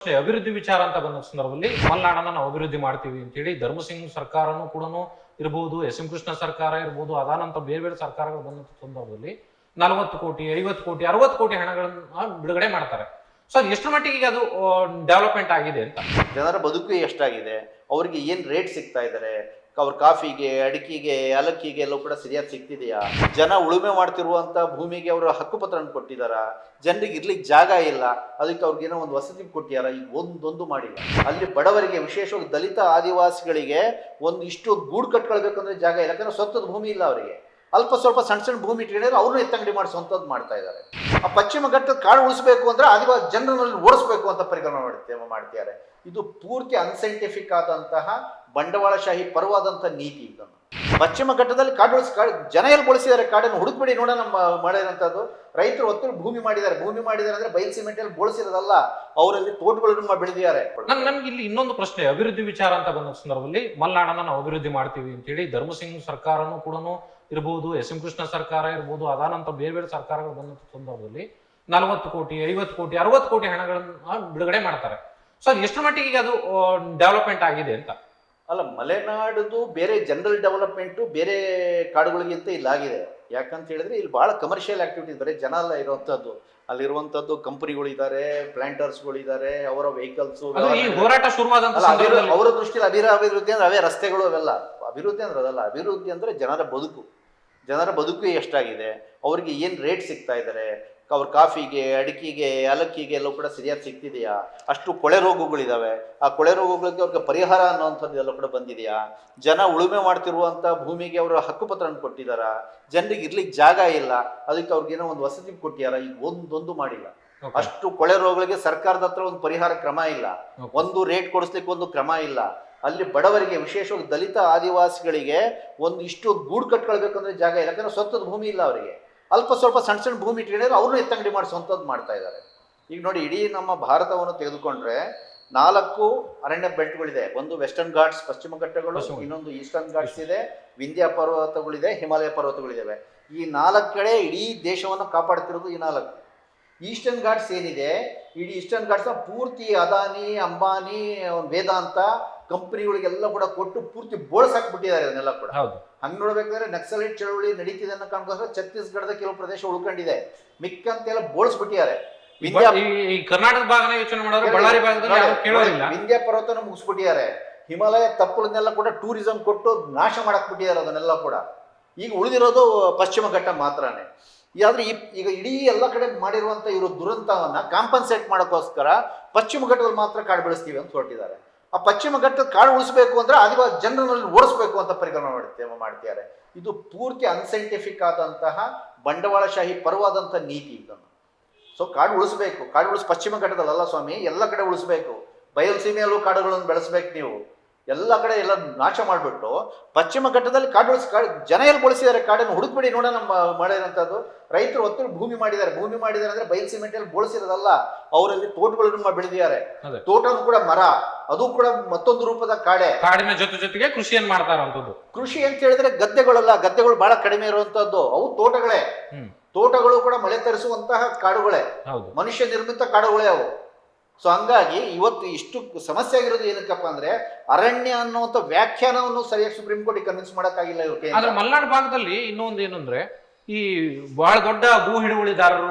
ಅಭಿವೃದ್ಧಿ ವಿಚಾರ ಅಂತ ಬಂದ ಸಂದರ್ಭದಲ್ಲಿ ಮಲೆನಾಡನ್ನ ನಾವು ಅಭಿವೃದ್ಧಿ ಮಾಡ್ತೀವಿ ಅಂತ ಹೇಳಿ ಧರ್ಮಸಿಂಗ್ ಸರ್ಕಾರನೂ ಕೂಡ ಇರಬಹುದು, ಎಸ್ ಎಂ ಕೃಷ್ಣ ಸರ್ಕಾರ ಇರಬಹುದು, ಅದಾನಂತರ ಬೇರೆ ಬೇರೆ ಸರ್ಕಾರಗಳು ಬಂದ ಸಂದರ್ಭದಲ್ಲಿ 40 ಕೋಟಿ 50 ಕೋಟಿ 60 ಕೋಟಿ ಹಣಗಳನ್ನ ಬಿಡುಗಡೆ ಮಾಡ್ತಾರೆ. ಸೊ ಅದು ಎಷ್ಟು ಮಟ್ಟಿಗೆ ಅದು ಡೆವಲಪ್ಮೆಂಟ್ ಆಗಿದೆ ಅಂತ, ಜನರ ಬದುಕು ಎಷ್ಟಾಗಿದೆ, ಅವ್ರಿಗೆ ಏನ್ ರೇಟ್ ಸಿಗ್ತಾ ಇದ್ದಾರೆ, ಅವ್ರ ಕಾಫಿಗೆ, ಅಡಿಕೆಗೆ, ಏಲಕ್ಕಿಗೆ ಎಲ್ಲೂ ಕೂಡ ಸರಿಯಾಗಿ ಸಿಗ್ತಿದೆಯಾ, ಜನ ಉಳುಮೆ ಮಾಡ್ತಿರುವಂತ ಭೂಮಿಗೆ ಅವರು ಹಕ್ಕುಪತ್ರ ಕೊಟ್ಟಿದಾರ, ಜನರಿಗೆ ಇರ್ಲಿಕ್ಕೆ ಜಾಗ ಇಲ್ಲ ಅದಕ್ಕೆ ಅವ್ರಿಗೇನೋ ಒಂದು ವಸತಿ ಕೊಟ್ಟಿದಾರ, ಈಗ ಒಂದೊಂದು ಮಾಡಿಲ್ಲ. ಅಲ್ಲಿ ಬಡವರಿಗೆ, ವಿಶೇಷವಾಗಿ ದಲಿತ ಆದಿವಾಸಿಗಳಿಗೆ ಇಷ್ಟು ಗೂಡು ಕಟ್ಕೊಳ್ಬೇಕಂದ್ರೆ ಜಾಗ ಇಲ್ಲ, ಯಾಕಂದ್ರೆ ಸ್ವಂತದ ಭೂಮಿ ಇಲ್ಲ ಅವರಿಗೆ. ಅಲ್ಪ ಸ್ವಲ್ಪ ಸಣ್ಣ ಸಣ್ಣ ಭೂಮಿ ಇಟ್ಕೊಂಡಿದ್ರೆ ಅವ್ರನ್ನೂ ಎತ್ತಂಗಡಿ ಮಾಡಿ ಸ್ವಂತದ್ದು ಮಾಡ್ತಾ ಇದ್ದಾರೆ. ಆ ಪಶ್ಚಿಮ ಘಟ್ಟದ ಕಾಡು ಉಳಿಸಬೇಕು ಅಂದ್ರೆ ಆದಿವಾಸಿ ಜನರಲ್ಲಿ ಓಡಿಸ್ಬೇಕು ಅಂತ ಪರಿಕಲ್ಪನೆ ಮಾಡ್ತಿದ್ದಾರೆ. ಇದು ಪೂರ್ತಿ ಅನ್ಸೈಂಟಿಫಿಕ್ ಆದಂತಹ ಬಂಡವಾಳಶಾಹಿ ಪರವಾದಂಥ ನೀತಿ. ಇದನ್ನು ಪಶ್ಚಿಮ ಘಟ್ಟದಲ್ಲಿ ಕಾಡು ಜನ ಎಲ್ಲಿ ಬಳಸಿದ್ದಾರೆ, ಕಾಡನ್ನು ಹುಡುಕ್ಬಿಡಿ ನೋಡ ನಮ್ಮ ಮಾಡಿರೋಂಥದ್ದು. ರೈತರು ಒತ್ತು ಭೂಮಿ ಮಾಡಿದ್ದಾರೆ ಅಂದ್ರೆ ಬಯಲು ಸಿಮೆಂಟಲ್ಲಿ ಬಳಸಿರೋದಲ್ಲ, ಅವರಲ್ಲಿ ತೋಟಗಳನ್ನು ಬೆಳೆದಿದ್ದಾರೆ. ನಮ್ಗೆ ಇಲ್ಲಿ ಇನ್ನೊಂದು ಪ್ರಶ್ನೆ, ಅಭಿವೃದ್ಧಿ ವಿಚಾರ ಅಂತ ಬಂದ ಸಂದರ್ಭದಲ್ಲಿ ಮಲೆನಾಡನ್ನ ನಾವು ಅಭಿವೃದ್ಧಿ ಮಾಡ್ತೀವಿ ಅಂತ ಹೇಳಿ ಧರ್ಮಸಿಂಗ್ ಸರ್ಕಾರನೂ ಕೂಡ ಇರಬಹುದು, ಎಸ್ ಎಂ ಕೃಷ್ಣ ಸರ್ಕಾರ ಇರಬಹುದು, ಅದಾನಂತರ ಬೇರೆ ಬೇರೆ ಸರ್ಕಾರಗಳು ಬಂದ ಸಂದರ್ಭದಲ್ಲಿ 40 ಕೋಟಿ 50 ಕೋಟಿ 60 ಕೋಟಿ ಹಣಗಳನ್ನ ಬಿಡುಗಡೆ ಮಾಡ್ತಾರೆ. ಸೊ ಅದು ಎಷ್ಟು ಮಟ್ಟಿಗೆ ಅದು ಡೆವಲಪ್ಮೆಂಟ್ ಆಗಿದೆ ಅಂತ. ಅಲ್ಲ, ಮಲೆನಾಡುದು ಬೇರೆ ಜನರಲ್ ಡೆವಲಪ್ಮೆಂಟು ಬೇರೆ ಕಾಡುಗಳಿಗಿಂತ ಇಲ್ಲಾಗಿದೆ. ಯಾಕಂತ ಹೇಳಿದ್ರೆ ಇಲ್ಲಿ ಬಹಳ ಕಮರ್ಷಿಯಲ್ ಆಕ್ಟಿವಿಟೀಸ್, ಬರೀ ಜನ ಎಲ್ಲ ಇರುವಂತದ್ದು, ಅಲ್ಲಿರುವಂತದ್ದು ಕಂಪನಿಗಳಿದ್ದಾರೆ, ಪ್ಲಾಂಟರ್ಸ್ಗಳಿದ್ದಾರೆ, ಅವರ ವೆಹಿಕಲ್ಸ್. ಹೋರಾಟ ಶುರುವಾದಂತ ಅವರ ದೃಷ್ಟಿಯಲ್ಲಿ ಅಭಿವೃದ್ಧಿ ಅಂದ್ರೆ ಅವೇ ರಸ್ತೆಗಳು ಅವೆಲ್ಲ ಅಭಿವೃದ್ಧಿ ಅಂದ್ರೆ ಅದಲ್ಲ. ಅಭಿವೃದ್ಧಿ ಅಂದ್ರೆ ಜನರ ಬದುಕು ಎಷ್ಟಾಗಿದೆ, ಅವ್ರಿಗೆ ಏನು ರೇಟ್ ಸಿಗ್ತಾ ಇದ್ದಾರೆ, ಅವ್ರ ಕಾಫಿಗೆ, ಅಡಿಕೆಗೆ, ಏಲಕ್ಕಿಗೆ ಎಲ್ಲೂ ಕೂಡ ಸರಿಯಾಗಿ ಸಿಗ್ತಿದೆಯಾ, ಅಷ್ಟು ಕೊಳೆ ರೋಗಗಳಿದಾವೆ, ಆ ಕೊಳೆ ರೋಗಗಳಿಗೆ ಅವ್ರಿಗೆ ಪರಿಹಾರ ಅನ್ನೋವಂಥದ್ದು ಎಲ್ಲ ಕೂಡ ಬಂದಿದೆಯಾ, ಜನ ಉಳುಮೆ ಮಾಡ್ತಿರುವಂಥ ಭೂಮಿಗೆ ಅವರು ಹಕ್ಕುಪತ್ರ ಕೊಟ್ಟಿದಾರ, ಜನರಿಗೆ ಇರ್ಲಿಕ್ಕೆ ಜಾಗ ಇಲ್ಲ ಅದಕ್ಕೆ ಅವ್ರಿಗೇನೋ ಒಂದು ವಸತಿ ಕೊಟ್ಟಿದಾರ, ಈಗ ಒಂದೊಂದು ಮಾಡಿಲ್ಲ. ಅಷ್ಟು ಕೊಳೆ ರೋಗಗಳಿಗೆ ಸರ್ಕಾರದ ಹತ್ರ ಒಂದು ಪರಿಹಾರ ಕ್ರಮ ಇಲ್ಲ, ಒಂದು ರೇಟ್ ಕೊಡಿಸ್ಲಿಕ್ಕೆ ಒಂದು ಕ್ರಮ ಇಲ್ಲ. ಅಲ್ಲಿ ಬಡವರಿಗೆ, ವಿಶೇಷವಾಗಿ ದಲಿತ ಆದಿವಾಸಿಗಳಿಗೆ ಇಷ್ಟು ಗೂಡು ಕಟ್ಕೊಳ್ಬೇಕಂದ್ರೆ ಜಾಗ ಇಲ್ಲ, ಯಾಕಂದ್ರೆ ಸ್ವಂತದ ಭೂಮಿ ಇಲ್ಲ ಅವರಿಗೆ. ಅಲ್ಪ ಸ್ವಲ್ಪ ಸಣ್ಣ ಸಣ್ಣ ಭೂಮಿ ಇಟ್ಕೊಂಡಿದ್ರೆ ಅವ್ರನ್ನೂ ಎತ್ತಂಗಡಿ ಮಾಡಿ ಸ್ವಂತದ್ದು ಮಾಡ್ತಾ ಇದ್ದಾರೆ. ಈಗ ನೋಡಿ, ಇಡೀ ನಮ್ಮ ಭಾರತವನ್ನು ತೆಗೆದುಕೊಂಡ್ರೆ 4 ಅರಣ್ಯ ಬೆಲ್ಟ್ಗಳಿದೆ. ಒಂದು ವೆಸ್ಟರ್ನ್ ಘಾಟ್ಸ್ ಪಶ್ಚಿಮ ಘಟ್ಟಗಳು, ಇನ್ನೊಂದು ಈಸ್ಟರ್ನ್ ಘಾಟ್ಸ್ ಇದೆ, ವಿಂಧ್ಯ ಪರ್ವತಗಳಿದೆ, ಹಿಮಾಲಯ ಪರ್ವತಗಳಿದ್ದಾವೆ. ಈ 4 ಕಡೆ ಇಡೀ ದೇಶವನ್ನು ಕಾಪಾಡ್ತಿರೋದು ಈ 4. ಈಸ್ಟರ್ನ್ ಘಾಟ್ಸ್ ಏನಿದೆ, ಇಡೀ ಈಸ್ಟರ್ನ್ ಘಾಟ್ಸ್ನ ಪೂರ್ತಿ ಅದಾನಿ, ಅಂಬಾನಿ, ವೇದಾಂತ ಕಂಪನಿಗಳಿಗೆಲ್ಲ ಕೂಡ ಕೊಟ್ಟು ಪೂರ್ತಿ ಬೋಳ್ಸಾಕ್ಬಿಟ್ಟಿದ್ದಾರೆ ಅದನ್ನೆಲ್ಲ ಕೂಡ. ಹಂಗೆ ನೋಡ್ಬೇಕಾದ್ರೆ ನಕ್ಸಲೈಟ್ ಚಳವಳಿ ನಡೀತಿದೆ ಅನ್ನೋ ಕಾರಣಕ್ಕೋಸ್ಕರ ಛತ್ತೀಸ್ಗಢದ ಕೆಲವು ಪ್ರದೇಶ ಉಳ್ಕೊಂಡಿದೆ, ಮಿಕ್ಕಂತೆಲ್ಲ ಬೋಳ್ಸ್ಬಿಟ್ಟಿದ್ದಾರೆ. ಕರ್ನಾಟಕ ಭಾಗನ ಯೋಚನೆ ಮಾಡಿದ್ರೆ ಬಳ್ಳಾರಿ ಭಾಗದಲ್ಲಿ ವಿಂಧ್ಯ ಪರ್ವತನ ಮುಗಿಸ್ಬಿಟ್ಟಿದ್ದಾರೆ, ಹಿಮಾಲಯ ತಪ್ಪಲನ್ನೆಲ್ಲ ಕೂಡ ಟೂರಿಸಂ ಕೊಟ್ಟು ನಾಶ ಮಾಡಕ್ ಬಿಟ್ಟಿದ್ದಾರೆ ಅದನ್ನೆಲ್ಲ ಕೂಡ. ಈಗ ಉಳಿದಿರೋದು ಪಶ್ಚಿಮ ಘಟ್ಟ ಮಾತ್ರನೇ. ಆದ್ರೆ ಈಗ ಇಡೀ ಎಲ್ಲ ಕಡೆ ಮಾಡಿರುವಂತ ಇವರು ದುರಂತವನ್ನ ಕಾಂಪನ್ಸೇಟ್ ಮಾಡೋಕ್ಕೋಸ್ಕರ ಪಶ್ಚಿಮ ಘಟ್ಟದಲ್ಲಿ ಮಾತ್ರ ಕಾಡು ಬೆಳೆಸ್ತೀವಿ ಅಂತ ಹೊರಟಿದ್ದಾರೆ. ಆ ಪಶ್ಚಿಮ ಘಟ್ಟದ ಕಾಡು ಉಳಿಸಬೇಕು ಅಂದ್ರೆ ಆದಿವಾಸಿ ಜನರಲ್ಲಿ ಓಡಿಸ್ಬೇಕು ಅಂತ ಪರಿಕಲ್ಪನೆ ಮಾಡ್ತಿದ್ದಾರೆ. ಇದು ಪೂರ್ತಿ ಅನ್ಸೈಂಟಿಫಿಕ್ ಆದಂತಹ ಬಂಡವಾಳಶಾಹಿ ಪರವಾದಂಥ ನೀತಿ ಇದನ್ನು. ಸೊ ಕಾಡು ಉಳಿಸ್ಬೇಕು, ಪಶ್ಚಿಮ ಘಟ್ಟದಲ್ಲ ಸ್ವಾಮಿ, ಎಲ್ಲ ಕಡೆ ಉಳಿಸ್ಬೇಕು. ಬಯಲು ಸೀಮೆಯಲ್ಲೂ ಕಾಡುಗಳನ್ನು ಬೆಳೆಸ್ಬೇಕು. ನೀವು ಎಲ್ಲ ಕಡೆ ಎಲ್ಲ ನಾಶ ಮಾಡಿಬಿಟ್ಟು ಪಶ್ಚಿಮ ಘಟ್ಟದಲ್ಲಿ ಕಾಡು ಜನ ಎಲ್ಲಿ ಬಳಸಿದ್ದಾರೆ, ಕಾಡನ್ನು ಹುಡುಕ್ಬಿಡಿ ನೋಡ ನಮ್ಮ ಮಾಡಿರೋಂಥದ್ದು. ರೈತರು ಒತ್ತು ಭೂಮಿ ಮಾಡಿದ್ದಾರೆ ಅಂದ್ರೆ ಬಯಲು ಸಿಮೆಂಟಲ್ಲಿ ಬಳಸಿರೋದಲ್ಲ, ಅವರಲ್ಲಿ ತೋಟಗಳನ್ನು ಬೆಳೆದಿದ್ದಾರೆ. ತೋಟನೂ ಕೂಡ ಮರ, ಅದು ಕೂಡ ಮತ್ತೊಂದು ರೂಪದ ಕಾಡಿನ ಜೊತೆಗೆ ಕೃಷಿಯನ್ನು ಮಾಡ್ತಾರಂಥದ್ದು. ಕೃಷಿ ಅಂತ ಹೇಳಿದ್ರೆ ಗದ್ದೆಗಳಲ್ಲ, ಗದ್ದೆಗಳು ಬಹಳ ಕಡಿಮೆ ಇರುವಂತದ್ದು, ಅವು ತೋಟಗಳೇ. ತೋಟಗಳು ಕೂಡ ಮಳೆ ತರಿಸುವಂತಹ ಕಾಡುಗಳೇ, ಮನುಷ್ಯ ನಿರ್ಮಿತ ಕಾಡುಗಳೇ ಅವು. ಸೊ ಹಂಗಾಗಿ ಇವತ್ತು ಇಷ್ಟು ಸಮಸ್ಯೆ ಆಗಿರೋದು ಏನಕ್ಕಪ್ಪ ಅಂದ್ರೆ ಅರಣ್ಯ ಅನ್ನುವಂಥ ವ್ಯಾಖ್ಯಾನವನ್ನು ಸರಿಯಾಗಿ ಸುಪ್ರೀಂ ಕೋರ್ಟ್ ಕನ್ವಿನ್ಸ್ ಮಾಡಕ್ಕಾಗಿಲ್ಲ ಇವ್ರಿಗೆ. ಆದ್ರೆ ಮಲೆನಾಡು ಭಾಗದಲ್ಲಿ ಇನ್ನೊಂದು ಏನಂದ್ರೆ ಈ ಬಹಳ ದೊಡ್ಡ ಭೂ ಹಿಡುವಳಿದಾರರು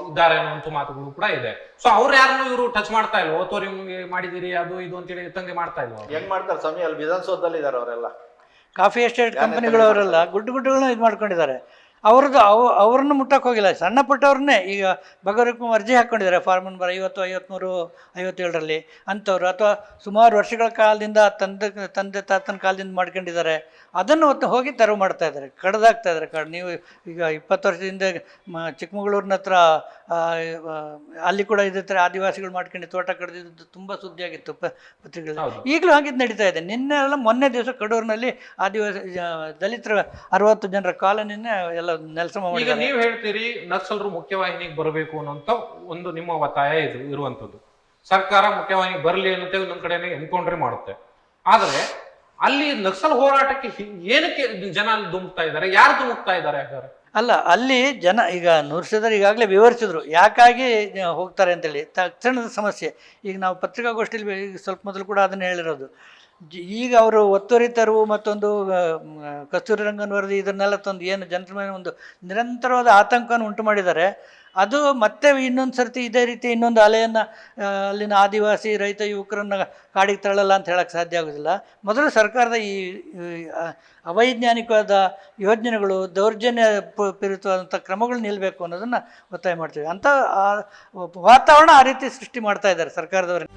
ಇದ್ದಾರೆ ಅನ್ನುವಂಥ ಮಾತುಗಳು ಕೂಡ ಇದೆ. ಸೊ ಅವ್ರು ಯಾರನ್ನು ಇವರು ಟಚ್ ಮಾಡ್ತಾ ಇಲ್ವೋ, ತೋರಿ ಮಾಡಿದಿರಿ ಅದು ಇದು ಅಂತೇಳಿ ತಂದೆ ಮಾಡ್ತಾ ಇಲ್ವೋ? ಹೆಂಗ್ ಮಾಡ್ತಾರೆ ಸ್ವಾಮಿ, ಅಲ್ಲಿ ವಿಧಾನಸೌಧದಲ್ಲಿ ಇದ್ದಾರೆ ಅವರೆಲ್ಲ, ಕಾಫಿ ಎಸ್ಟೇಟ್ ಕಂಪನಿಗಳು ಅವರೆಲ್ಲ ಗುಡ್ಡುಗಳನ್ನ ಇದು ಮಾಡ್ಕೊಂಡಿದ್ದಾರೆ. ಅವ್ರನ್ನ ಮುಟ್ಟಕ್ಕೆ ಹೋಗಿಲ್ಲ, ಸಣ್ಣ ಪುಟ್ಟವ್ರನ್ನೇ. ಈಗ ಬಗರಕ್ಕೂ ಅರ್ಜಿ ಹಾಕ್ಕೊಂಡಿದ್ದಾರೆ ಫಾರ್ಮ್ ನಂಬರ್ 50, 53, 57ರಲ್ಲಿ ಅಂಥವ್ರು, ಅಥವಾ ಸುಮಾರು ವರ್ಷಗಳ ಕಾಲದಿಂದ ತಂದೆ ತಾತನ ಕಾಲದಿಂದ ಮಾಡ್ಕೊಂಡಿದ್ದಾರೆ. ಅದನ್ನು ಹೋಗಿ ತೆರವು ಮಾಡ್ತಾ ಇದ್ದಾರೆ, ಕಡ್ದಾಗ್ತಾ ಇದ್ದಾರೆ ಕಾಡು. ನೀವು ಈಗ 20 ವರ್ಷದಿಂದ ಚಿಕ್ಕಮಗಳೂರಿನ ಹತ್ರ ಅಲ್ಲಿ ಕೂಡ ಇದೇ ಥರ ಆದಿವಾಸಿಗಳು ಮಾಡ್ಕೊಂಡು ತೋಟ ಕಡ್ದಿದ್ದು ತುಂಬ ಸುದ್ದಿಯಾಗಿತ್ತು ಪತ್ರಿಕೆಗಳಲ್ಲಿ. ಈಗಲೂ ಹಾಗಿದ್ದು ನಡೀತಾ ಇದೆ. ಮೊನ್ನೆ ದಿವಸ ಕಡೂರಿನಲ್ಲಿ ಆದಿವಾಸಿ ದಲಿತರ 60 ಜನರ ಕಾಲೋನಿನ ಎಲ್ಲ ನೆಲಸಮ ಮಾಡಿ. ಈಗ ನೀವು ಹೇಳ್ತೀರಿ ನಕ್ಸಲರು ಮುಖ್ಯವಾಹಿನಿಗೆ ಬರಬೇಕು ಅನ್ನೋಂಥ ಒಂದು ನಿಮ್ಮ ಒತ್ತಾಯ ಇರುವಂಥದ್ದು. ಸರ್ಕಾರ ಮುಖ್ಯವಾಹಿನಿಗೆ ಬರಲಿ ಅನ್ನೋದೇ ಒಂದೊಂದು ಕಡೆ ಎನ್ಕೌಂಟ್ರಿ ಮಾಡುತ್ತೆ. ಆದರೆ ಅಲ್ಲಿ ನಕ್ಸಲ್ ಹೋರಾಟಕ್ಕೆ ಏನಕ್ಕೆ ಜನ ಧುಮುಕ್ತಾ ಇದ್ದಾರೆ, ಯಾರು ಧುಮುಕ್ತಾ ಇದ್ದಾರೆ? ಹಾಗಾದ್ರೆ ಅಲ್ಲ ಅಲ್ಲಿ ಜನ ಈಗ ನೂರ್ಸಿದ್ರು ಈಗಾಗಲೇ ವಿವರಿಸಿದ್ರು ಯಾಕಾಗಿ ಹೋಗ್ತಾರೆ ಅಂತೇಳಿ. ತಕ್ಷಣದ ಸಮಸ್ಯೆ ಈಗ ನಾವು ಪತ್ರಿಕಾಗೋಷ್ಠಿಯಲ್ಲಿ ಈಗ ಸ್ವಲ್ಪ ಮೊದಲು ಕೂಡ ಅದನ್ನು ಹೇಳಿರೋದು. ಈಗ ಅವರು ಒತ್ತುವರಿ ತೆರವು ಮತ್ತೊಂದು ಕಸ್ತೂರಿ ರಂಗನ್ ವರದಿ ಇದನ್ನೆಲ್ಲ ತಂದು ಏನು ಜನರ ಮೇಲೆ ಒಂದು ನಿರಂತರವಾದ ಆತಂಕವನ್ನು ಉಂಟು ಮಾಡಿದ್ದಾರೆ. ಅದು ಮತ್ತೆ ಇನ್ನೊಂದು ಸರ್ತಿ ಇದೇ ರೀತಿ ಇನ್ನೊಂದು ಅಲೆಯನ್ನು ಅಲ್ಲಿನ ಆದಿವಾಸಿ ರೈತ ಯುವಕರನ್ನು ಕಾಡಿಗೆ ತಳ್ಳಲ್ಲ ಅಂತ ಹೇಳಕ್ಕೆ ಸಾಧ್ಯ ಆಗೋದಿಲ್ಲ. ಮೊದಲು ಸರ್ಕಾರದ ಈ ಅವೈಜ್ಞಾನಿಕವಾದ ಯೋಜನೆಗಳು, ದೌರ್ಜನ್ಯ ಪೀಡಿತವಾದಂಥ ಕ್ರಮಗಳು ನಿಲ್ಲಬೇಕು ಅನ್ನೋದನ್ನು ಒತ್ತಾಯ ಮಾಡ್ತೀವಿ. ಅಂಥ ವಾತಾವರಣ ಆ ರೀತಿ ಸೃಷ್ಟಿ ಮಾಡ್ತಾ ಇದ್ದಾರೆ ಸರ್ಕಾರದವರು.